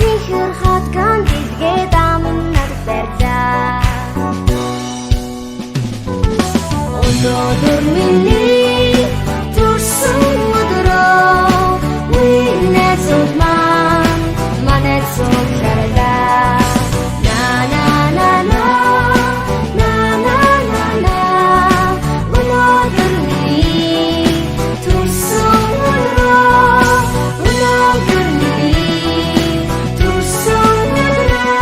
зихэр хатган дэлгээд амнад барьлаа. Өнөөдөр миний төрсөн өдрөө найзууд маань манайд суулгарлаа. На на на на на на на на өнөөдөр миний төрсөн өдрөө өнөөдөр миний төрсөн өдрөө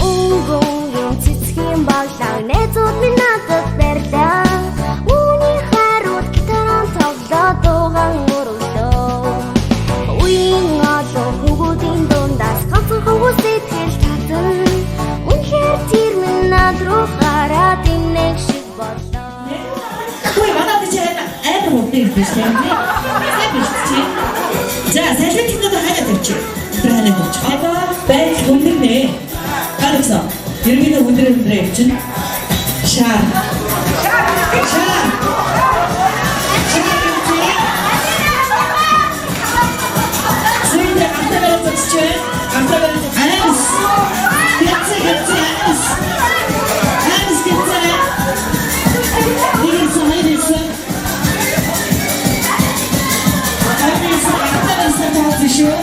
өнгөн цэцгийн баглаа найзууд минь надад барьлаа. Үүний хариуд гитаран тоглоо дууган өрлөө. Үеийн олон хүүхдийн дундаас ганцхан хөвгөө сэтгэл татан үнэхээр тэр минь над руу хараад инех шиг боллоо. Ой, манай бичээ амар хөвдөг биш тийм ээ. Сайн биш чи. За, салхи тэнд хайгаад ирчих. Тэр хайгаад ирчих. Одоо байг хүндэрнэ. Галаксан. Ерөнхийдөө хүндрээ чинь. Шаа. Шаа. Сүйдэ автогараа зогсчихвэ. Автогараа айс. Гэцээ. Айс гэцээ. Нэгэн. Айс автогараа зогсчихвэ.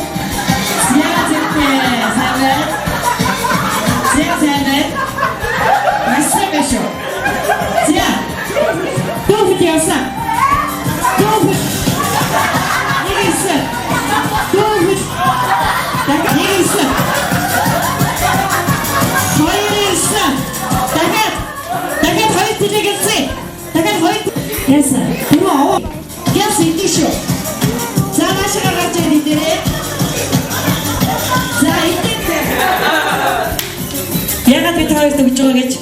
Яса, ну, яса иди шо. За нашага гарч ирдээ. За идэхтэй. Ягаад бид хоёрт өгч байгаа гэж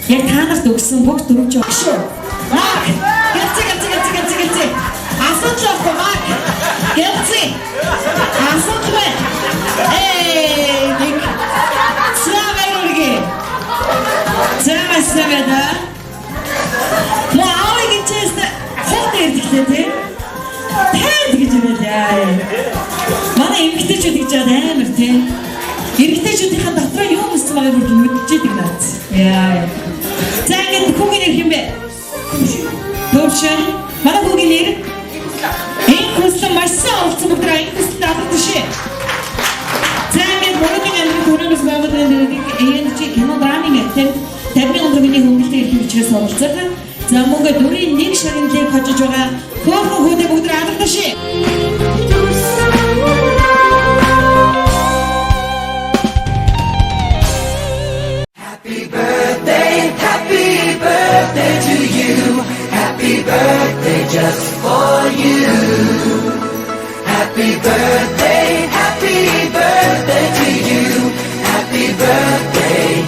яг та нарт өгсөн бүх дөрвж байгаа шүү. Мак. Гэцээ. Асуудлахгүй мак. Гэцээ. Асуудлаа. Ник. Славэрге. Замасавэда. Хот ирдэхлээ тийм. Тайд гэж байлаа. Манай эмэгтэйчүүд гэж амар тийм. Эмэгтэйчүүдийн дотроо юу өссөн байгааг бүр мэдчихэдэг наад. Яа. За ингээд хүүгийн нэр хэм бэ? Төвшин. Манай хүүгийн нэр? Энхүслэн маш сайн олцсон бүгдраа энхүслэн авах тийшээ. За ингээд бүрийн амир төрөөс байгаад энэ чи кино драмын актер 50,000 төгрөгийн хөнгөлтэй ирэх учраас оролцох. За мөнгө дүрийн нэг шагналыг хожиж байгаа хөөрхөн хүүдээ бүгд алгадашээ. Happy birthday to you. Happy birthday just for you. Happy birthday to you. Happy birthday.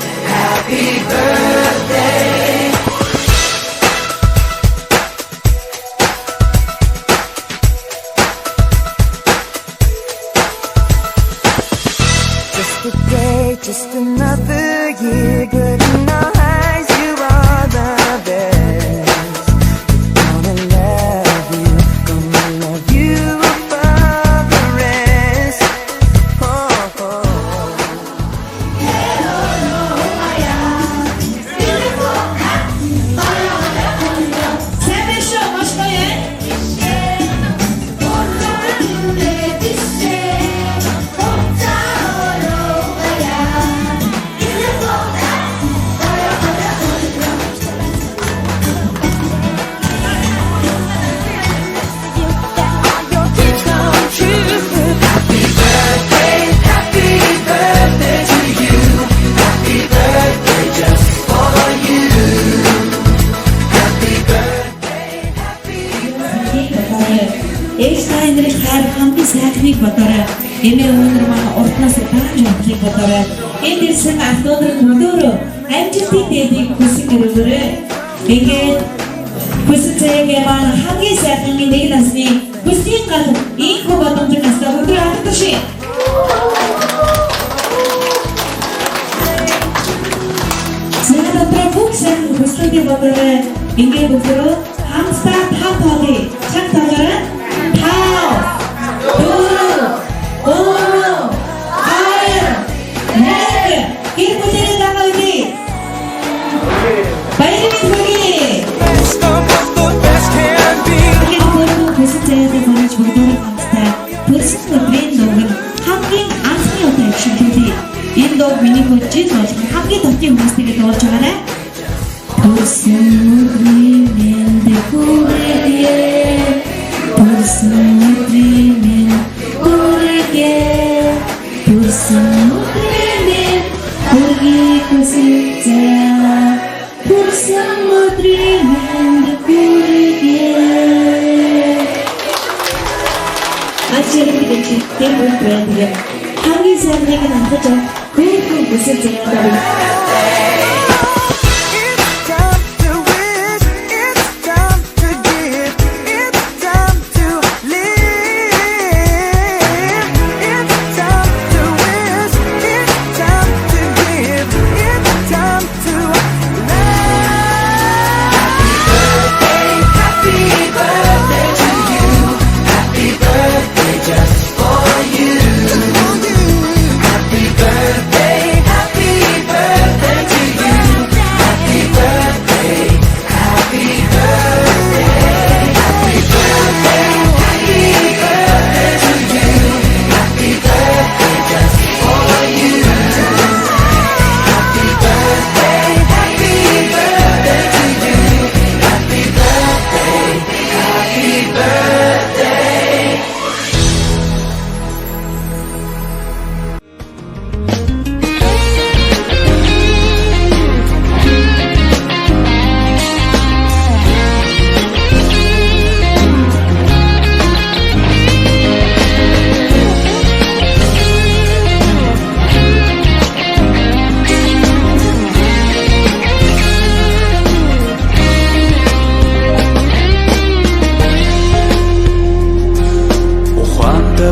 Just another year, good in our eyes, you are the best. Gonna love you above the rest. Oh, oh. Эйнштейныг хайр хамгийн сайхныг бодорой. Эмээ өнөр маань урднаас тааж явахыг бодорой. Энд ирсэн автодрын өдөөрөө амжилтын дэдийг хүсэж өрөөрэй. Тэгээд хүсэлцээгээ маань хамгийн сайхны нэг насны хүслийн гал ийхүү боломжийг хастаа өдөр алдашээ. Зэнэт бүх сайхан хүслүүдийг бодорой. Ингээд өдрөө хамстаа тав тоолыг чаг тоолоорой. How? болох хамгийн дуртай хүмүүстэйгээ дуулж байгаарай. Төрсөн өдрийн мэнд хүргэе. Төрсөн өдрийн мэнд хүргэе. Төрсөн өдрийн мэнд хүргэе хүсэлцээ. Төрсөн өдрийн мэнд хүргэе. Ачааллыг тэр бүгд байдаг. Хамгийн сайн нэг нь хандаж хүргэе хүсэлцээ гэдэг.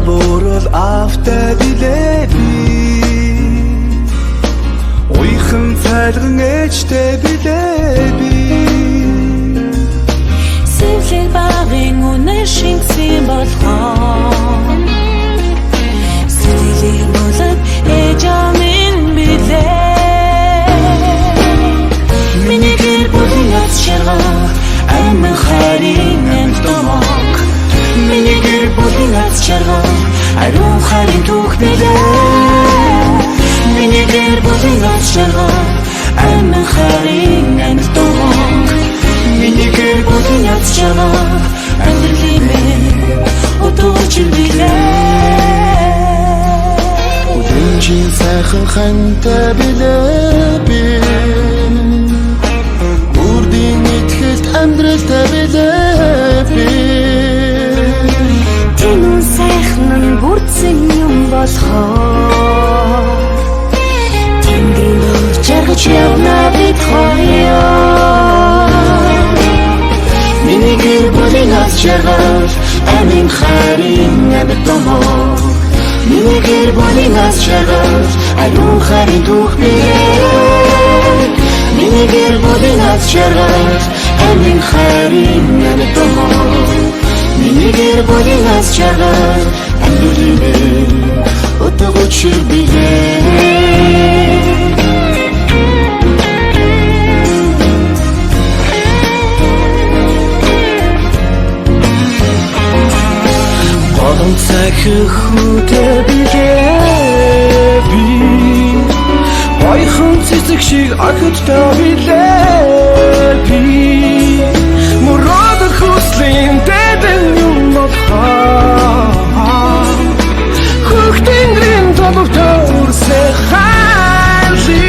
Borol after dilebi Uykhın цайлган ээжтэй билеби Сэлэн багын үнэн шингсэн болгоо Сэтгэлийн болоод ээж амин билээ Миний гэр бүлийн аз жаргал амин харин амтомог Миний гэр бүлийн аз жаргал ариун харин түүх билээ Миний гэр бүлийн аз жаргал амин харин амтомог Миний гэр бүлийн аз жаргал амьдралын утууч билээ Өдөржин сайхан хантай билеби Үрдийн итгэлт амьдралтай билеби Тэнүү сайхан нь бүрдсэн юм болохоо Тэнгэрийн өнгө жаргаж явна бид хоёроо Миний гэр бүлийн аз жаргал амин харин амтомог Миний гэр бүлийн аз жаргал ариун харин түүх билээ Миний гэр бүлийн аз жаргал амин харин амтомог Миний гэр бүлийн аз жаргал амьдралын утгууч билээ Олон цахихүүтэй билеби Ойхон цэцэг шиг ахидтай билеби Мурад хүслийн дэдэн юм болохоо Хөхтэнгрийн толгой өрсэй хайли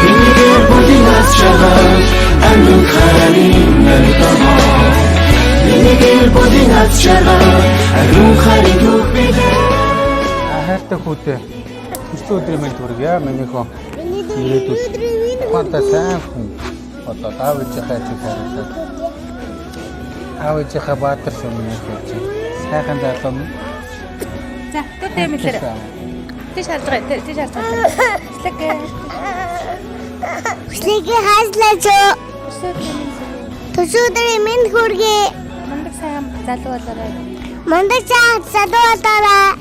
Миний гэр бүлийн аз жаргал амин харин амтомог Миний гэр бүлийн аз жаргал ариун харин түүх билээ Хайртай хүүтэй. Өчигдөр өдрийн мэнд хүргье. Минийхөө ирээдүйд ухаантай сайн хүн одоо аав ээжийнхээ чиг хариуцаад аав ээжийнхээ баатар шөнөний хэлж сайхан залуу минь. За, төвтэй мэлэр. Тийш харж байгаа. Тийш харж байгаа. Хүслэгээ хааллаач. Төсөөдрийн минь хүргэе. Мундаг сайн залуу болоорой. Мундаг сайн залуу болоорой.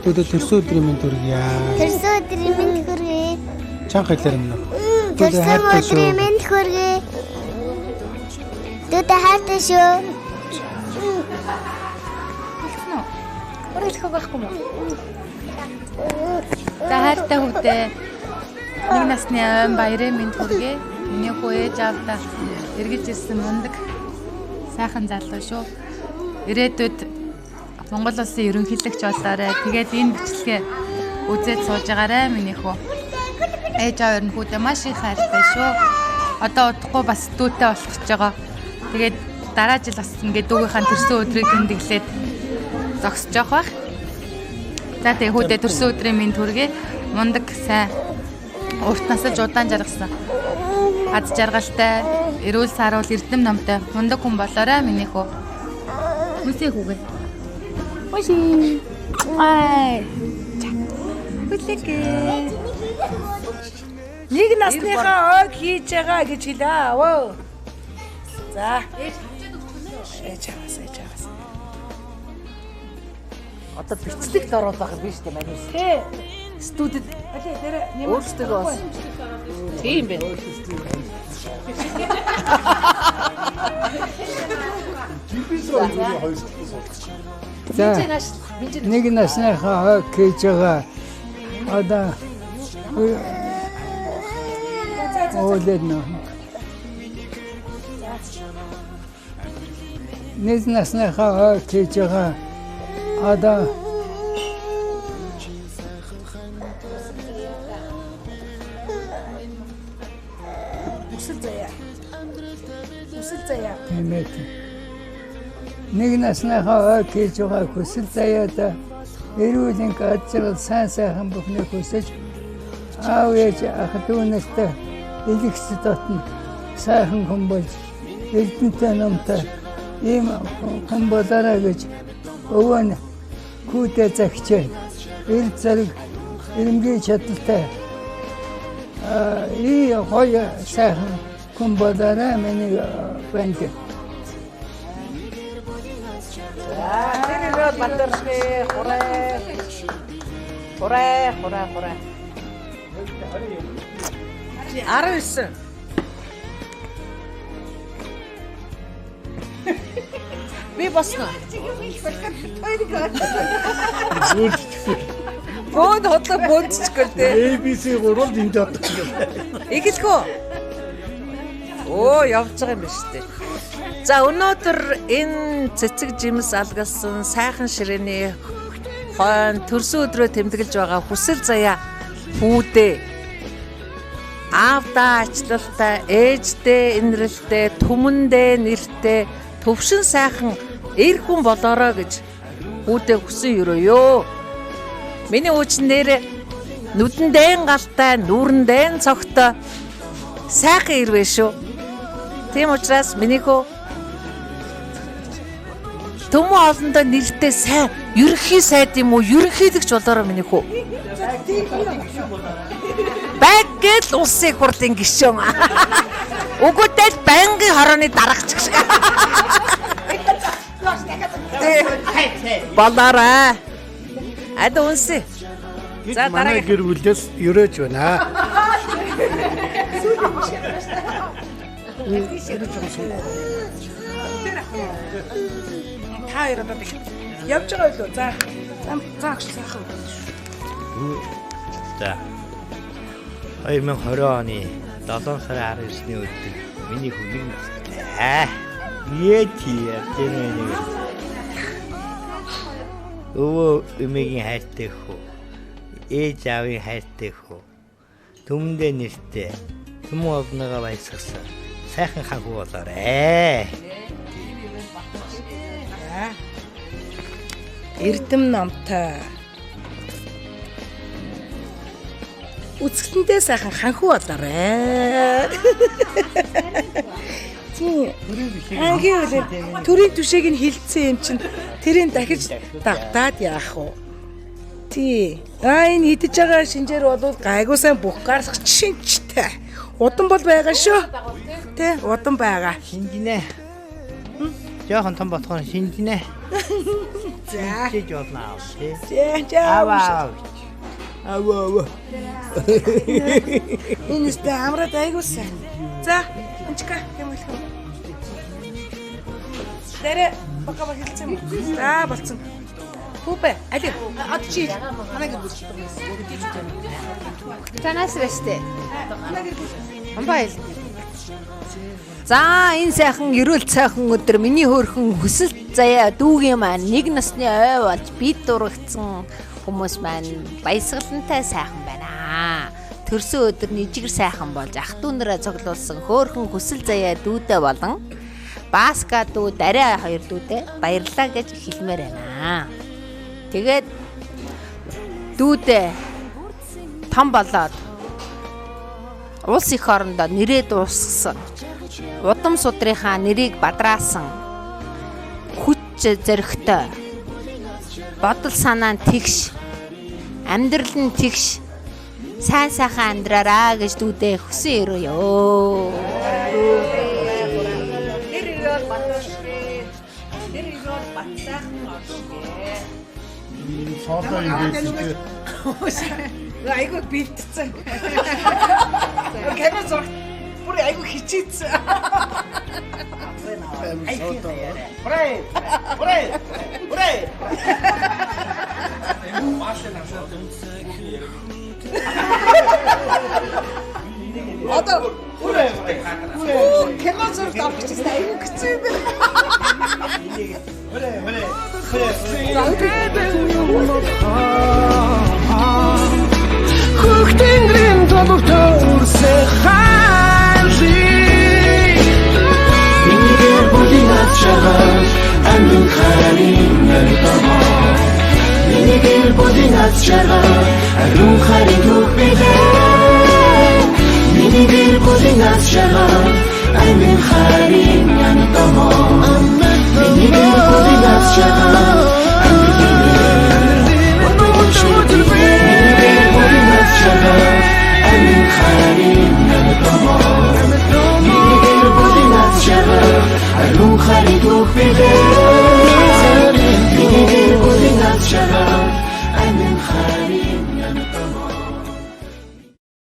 Төдөө төрсөн өдрийн мэнд хүргье. Төсөөдрийн минь хүргэе. Чанга хэлээр юм. Төсөөдрийн минь хүргэе. Төдөө хайртай шүү. Хэлэхгүй байхгүй мó. За хайртай хүүтэй. Нэг насны ойн баярын мэнд хүргэе. Миний хүү ээж аавдаа эргэж ирсэн мундаг сайхан залуу шүү. Ирээдүйд Монгол улсын ерөнхийлөгч болоорой. Тэгээд энэ бичлэгээ үзээд сууж байгаарай миний хүү. Ээж аав нь хүүтэй маш их хайртай шүү. Одоо удахгүй бас дүүтэй болох гэж байгаа. Тэгээд дараа жил бас ингээд дүүгийнхаа төрсөн өдрийг тэмдэглээд зогсож явах байх. За тэгээ хүүтэй төрсөн өдрийн мэнд хүргэе. Мундаг сайн урт насаж удаан жаргасан. Аз жаргалтай, эрүүл саруул эрдэм номтой мундаг хүн болоорой миний хүү. Үсээ хүүгээ. Оши. Ай. Хүлээгээ. Нэг насныхаа ойг хийж байгаа гэж хэлээ. Оо. За. Ээж аваас. Одоо бичлэгт оруулах юм биш үү манайс. Тий. Студид алей дээр өөрсдөө бас. Тийм бэ. За. Нэг насныхаа ойг хийж байгаа. Одоо Оледно. Нэг насныхаа ойг хийж байгаа. Одоо Үсэл заяа. Тэмээд. Нэг насныхаа ойг хийж байгаа хүсэл заяада эрүүлийн гаджил сайн сайхан бүхнийг хүсэж аав ээж ах дүү нартай элэгс дотно сайхан хүн болж эрдэнэтэй номтой ийм хүн болоорой гэж өвөө нь хүүтэй загчээ эр зэрэг эрэмгийн чадaltaй гоё сайхан хүн болоорой миний банд. Тэр батархи хураа. 19. Би босно. Бод хотлоо бодчихгүй дээ. ABC 3-д энд одох юм. Игэлхөө. Оо, явж байгаа юм биш үү? За өнөөдөр энэ цэцэг жимс алгалсан сайхан ширээний хойно төрсөн өдрөө тэмдэглэж байгаа хүсэл заяа хүүдээ аавдаа ачлалтай, ээждээ инрэлтэй, түмэндээ нэртэй, төвшин сайхан эр хүн болоорой гэж хүүдээ хүсэн өрөөё. Миний уучин нэр нүдэндээ галтай, нүүрэндээ цогтой сайхан ирвэ шүү. Тийм учраас миний хөө төмөн олондоо нэртэй сайн ерөнхий сайд юм уу? Ерөнхийлөгч болоорой миний хөө. Бэгэл улсын хурлын гишүүн. Үгүйтэл байнгын хорооны дарагч гэх шиг. Балаараа. Ада үнсэ. За манай гэр бүлээс өрөөж байна. Та хоёр одоо явж байгаа юу? За. Заагч сайхан. За. 2020 оны 7 сарын 19-ний өдөр миний хүнийг яа өвөө эмээгийн хайртай хөө, ээж аавын хайртай хөө, түмэндээ нэртэй, түмэн олноогоо баясгасан сайхан хан хүү болоорой. Эрдэм намтай. Үзэсгэлэнтэй сайхан ханхуу болоорой. Тийм. Ангийн үлээ төрийн түшээг нь хилцсэн юм чинь тэрийг дахиж давтаад яах вэ? Тий. Энэ идэж байгаа шинжээр бол гайгүй сайн бүх гарах шинжтэй. Удан бол байгаа шүү. Тэ удан байгаа. Шинжинэ. Яахан том ботхон шинжинэ. За. Чиж болно аа. За. Аваа. Энэ сте амраад айгуу сайн. За, энчка хэмэлхүү. Дээрээ бака хэлцэн. За, болцсон. Хүүбэ алив од чи ханаг бүлдэж байна. Танаас бэстэй. Амбай. За энэ сайхан эрүүл цайхан өдөр миний хөөрхөн хүсэл заяа дүүгийн маань нэг насны ой болж бид дурагдсан хүмүүс маань баясгалантай сайхан байна. Төрсөн өдөр нэжигэр сайхан болж ах дүүнэрээ цоглуулсан хөөрхөн хүсэл заяа дүүдэ болон Баска дүү дарай 2 дүүдэ баярлалаа гэж хэлмээр байна. Тэгээд дүүдэ том болоод улс их орондоо нэрээ дуусгасан. Удам судрынхаа нэрийг бадраасан. Хүч зөрөгтэй. Бодол санаа нь тэгш. Амьдрал нь тэгш. Сайн сайхан амьдраараа гэж дүүдээ хүсэн өрөөё. Соолоо игээдтэй. Айгуу бэлтцэн. Камер зураг бүр айгуу хичээдсэн. Одоо камер зураг авчихсан айгуу хэцүү юм байна. Хүүхдийн төвөгтэй хайрли Миний бүлийн ачаар амин харин нэртамаа Миний бүлийн ачаар аруун харин түүхээ Миний бүлийн ачаар амин харин